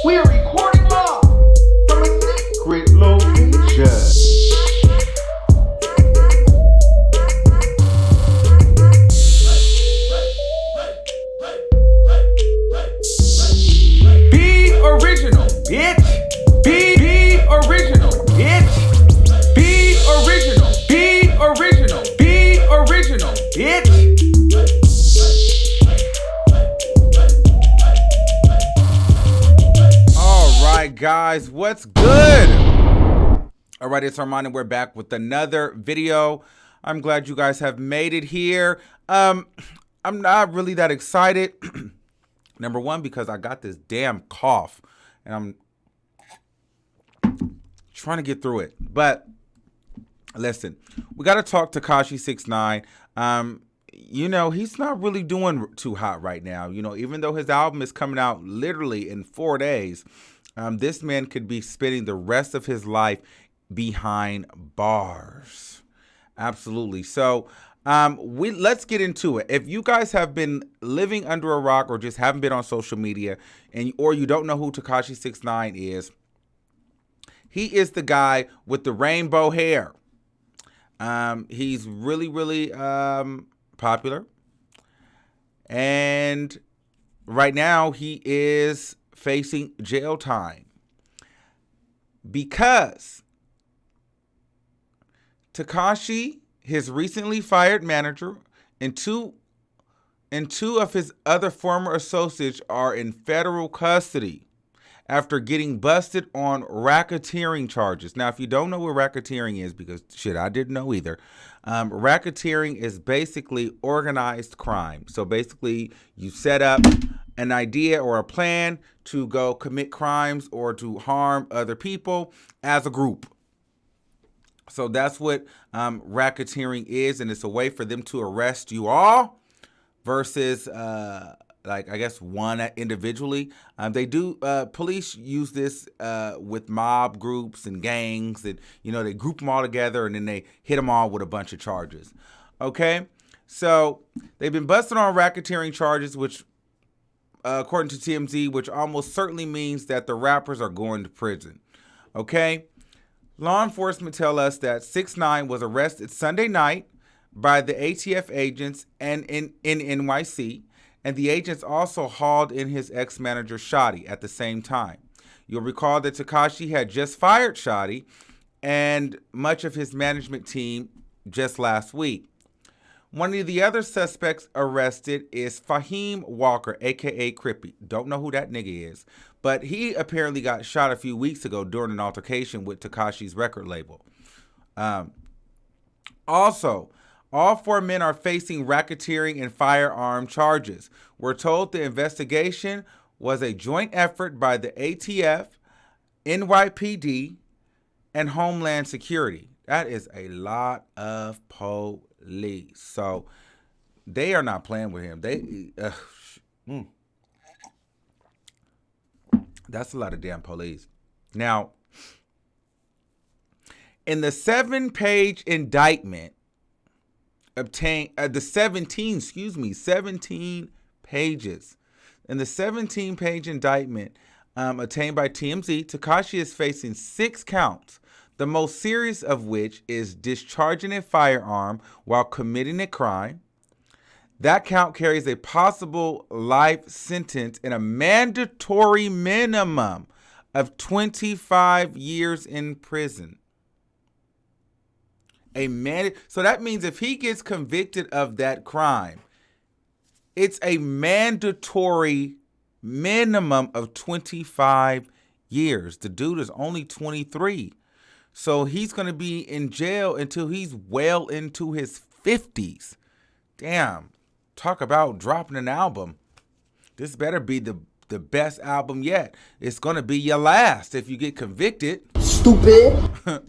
We are recording live from a secret location. Be original, bitch. Be original, bitch. Be original. Be original. Be original, bitch. Guys, what's good? All right, it's Armand and we're back with another video. I'm glad you guys have made it here. I'm not really that excited. Number one, because I got this damn cough and I'm trying to get through it. But listen, we got to talk to Tekashi 6ix9ine. You know, he's not really doing too hot right now. You know, even though his album is coming out literally in 4 days, this man could be spending the rest of his life behind bars. Absolutely. So let's get into it. If you guys have been living under a rock or just haven't been on social media or you don't know who Tekashi 6ix9ine is, he is the guy with the rainbow hair. He's really, really popular. And right now he is facing jail time because Tekashi, his recently fired manager, and two of his other former associates are in federal custody after getting busted on racketeering charges. Now, if you don't know what racketeering is, because shit, I didn't know either. Racketeering is basically organized crime. So basically, you set up an idea or a plan to go commit crimes or to harm other people as a group. So that's what racketeering is, and it's a way for them to arrest you all versus like, I guess, one individually. They do, police use this with mob groups and gangs, and, you know, they group them all together and then they hit them all with a bunch of charges. Okay? So they've been busted on racketeering charges, which, according to TMZ, which almost certainly means that the rappers are going to prison. Okay? Law enforcement tell us that 6ix9ine was arrested Sunday night by the ATF agents and in NYC, and the agents also hauled in his ex-manager Shotty at the same time. You'll recall that Tekashi had just fired Shotty and much of his management team just last week. One of the other suspects arrested is Fahim Walker, a.k.a. Crippy. Don't know who that nigga is, but he apparently got shot a few weeks ago during an altercation with Tekashi's record label. Also, all 4 men are facing racketeering and firearm charges. We're told the investigation was a joint effort by the ATF, NYPD, and Homeland Security. That is a lot of police. So they are not playing with him. That's a lot of damn police. Now, in the 7-page indictment obtained, 17 pages. In the 17-page indictment obtained by TMZ, Tekashi is facing 6 counts, the most serious of which is discharging a firearm while committing a crime. That count carries a possible life sentence and a mandatory minimum of 25 years in prison. So that means if he gets convicted of that crime, it's a mandatory minimum of 25 years. The dude is only 23. So he's going to be in jail until he's well into his 50s. Damn. Talk about dropping an album. This better be the best album yet. It's going to be your last if you get convicted. Stupid.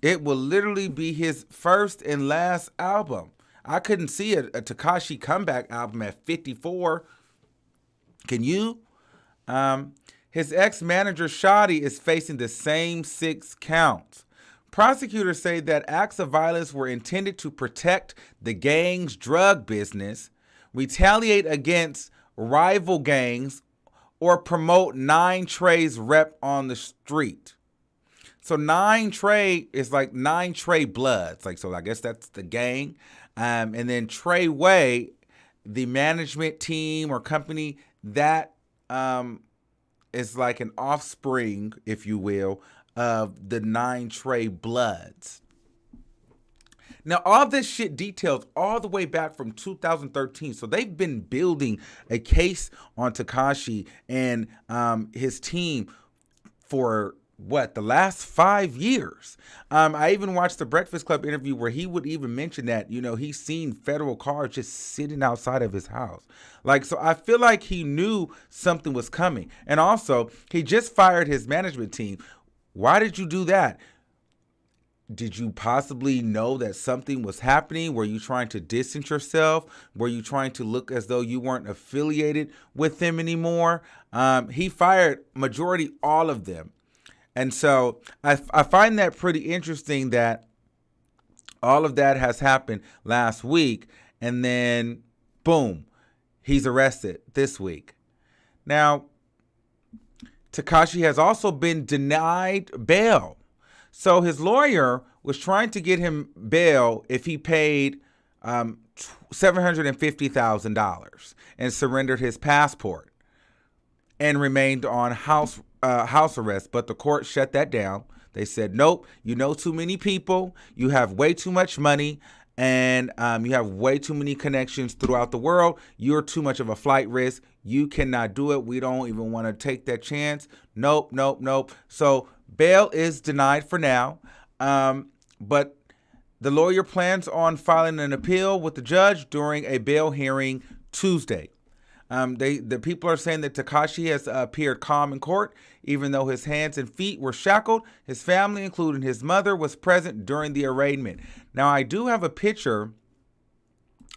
It will literally be his first and last album. I couldn't see a Tekashi comeback album at 54. Can you? His ex-manager Shotty is facing the same 6 counts. Prosecutors say that acts of violence were intended to protect the gang's drug business, retaliate against rival gangs, or promote Nine Trey's rep on the street. So Nine Trey is like Nine Trey Bloods. Like, so I guess that's the gang. And then Trey Way, the management team or company, that is like an offspring, if you will, of the Nine Trey Bloods. Now, all this shit details all the way back from 2013. So they've been building a case on Tekashi and his team for the last 5 years. I even watched the Breakfast Club interview where he would even mention that, he's seen federal cars just sitting outside of his house. Like, so I feel like he knew something was coming. And also, he just fired his management team. Why did you do that? Did you possibly know that something was happening? Were you trying to distance yourself? Were you trying to look as though you weren't affiliated with them anymore? He fired majority all of them. And so I find that pretty interesting that all of that has happened last week. And then, boom, he's arrested this week. Now, Tekashi has also been denied bail. So his lawyer was trying to get him bail if he paid $750,000 and surrendered his passport and remained on house arrest. But the court shut that down. They said, nope, you know too many people, you have way too much money, and you have way too many connections throughout the world. You're too much of a flight risk. You cannot do it. We don't even want to take that chance. Nope. So bail is denied for now. But the lawyer plans on filing an appeal with the judge during a bail hearing Tuesday. The people are saying that Tekashi has appeared calm in court, even though his hands and feet were shackled. His family, including his mother, was present during the arraignment. Now, I do have a picture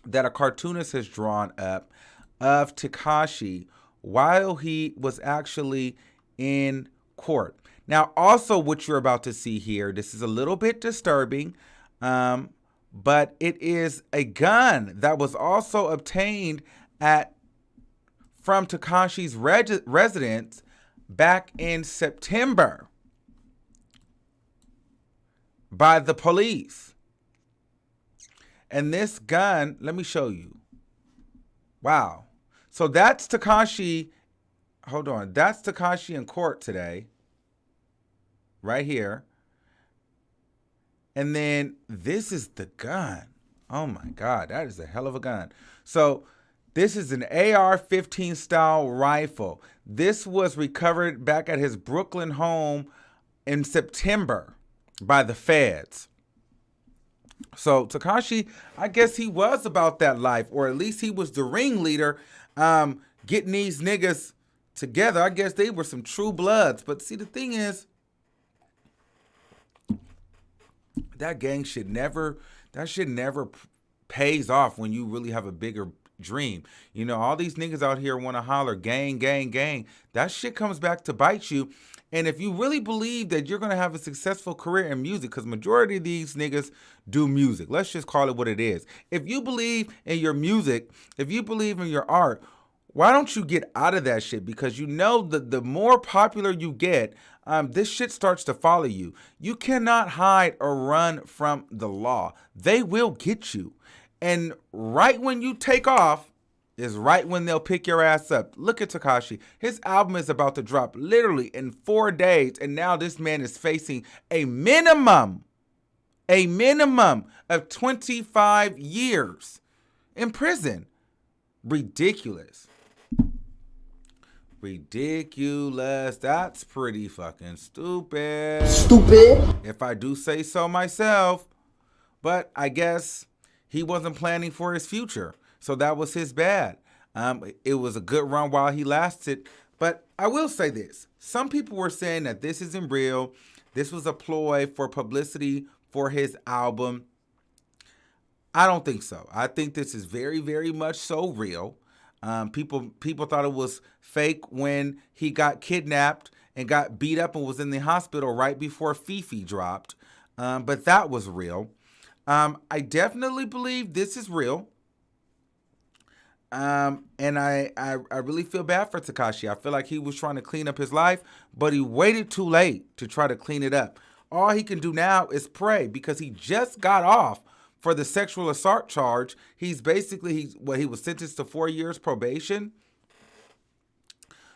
that a cartoonist has drawn up of Tekashi while he was actually in court. Now, also what you're about to see here, this is a little bit disturbing, but it is a gun that was also obtained from Tekashi's residence back in September by the police. And this gun, let me show you. Wow. So that's Tekashi. Hold on. That's Tekashi in court today. Right here. And then this is the gun. Oh my God. That is a hell of a gun. So this is an AR-15 style rifle. This was recovered back at his Brooklyn home in September by the feds. So Tekashi, I guess he was about that life, or at least he was the ringleader, getting these niggas together. I guess they were some true bloods. But see, the thing is, that shit never pays off when you really have a bigger dream. All these niggas out here want to holler gang, gang, gang. That shit comes back to bite you. And if you really believe that you're going to have a successful career in music, because majority of these niggas do music, let's just call it what it is. If you believe in your music, if you believe in your art, why don't you get out of that shit? Because the more popular you get, this shit starts to follow you. You cannot hide or run from the law. They will get you. And right when you take off is right when they'll pick your ass up. Look at Tekashi. His album is about to drop literally in 4 days. And now this man is facing a minimum of 25 years in prison. Ridiculous. That's pretty fucking stupid. If I do say so myself. But I guess he wasn't planning for his future. So that was his bad. It was a good run while he lasted. But I will say this. Some people were saying that this isn't real. This was a ploy for publicity for his album. I don't think so. I think this is very, very much so real. People thought it was fake when he got kidnapped and got beat up and was in the hospital right before Fifi dropped. But that was real. I definitely believe this is real. And I really feel bad for Tekashi. I feel like he was trying to clean up his life, but he waited too late to try to clean it up. All he can do now is pray because he just got off for the sexual assault charge. He was sentenced to 4 years probation.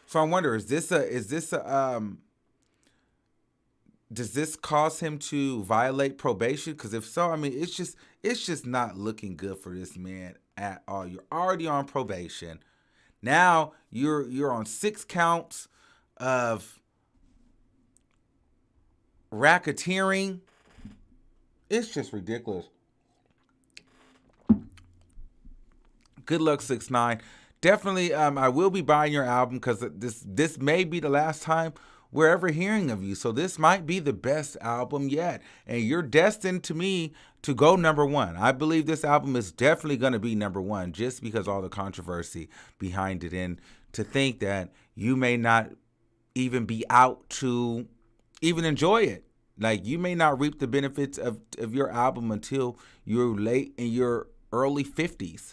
So I wonder, does this cause him to violate probation? Because if so, I mean, it's just not looking good for this man at all. You're already on probation. Now you're on 6 counts of racketeering. It's just ridiculous. Good luck, 6ix9ine. Definitely, I will be buying your album because this may be the last time we're ever hearing of you. So this might be the best album yet, and you're destined to me to go number one. I believe this album is definitely going to be number one just because all the controversy behind it, and to think that you may not even be out to even enjoy it. Like, you may not reap the benefits of your album until you're late in your early 50s.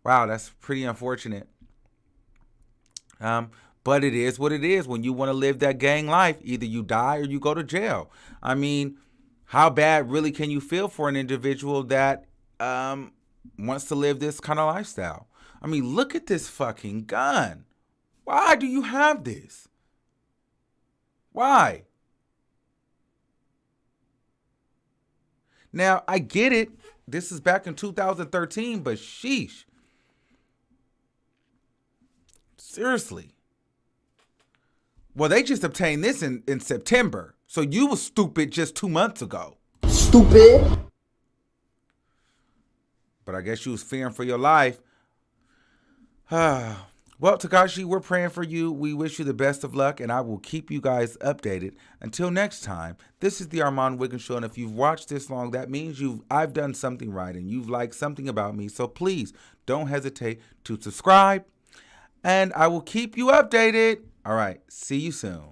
Wow, that's pretty unfortunate. But it is what it is. When you want to live that gang life, either you die or you go to jail. I mean, how bad really can you feel for an individual that wants to live this kind of lifestyle? I mean, look at this fucking gun. Why do you have this? Why? Now, I get it. This is back in 2013, but sheesh. Seriously. Well, they just obtained this in September. So you was stupid just 2 months ago. Stupid. But I guess you was fearing for your life. Well, Tekashi, we're praying for you. We wish you the best of luck, and I will keep you guys updated. Until next time, this is the Armand Wiggins Show, and if you've watched this long, that means I've done something right, and you've liked something about me. So please don't hesitate to subscribe, and I will keep you updated. All right, see you soon.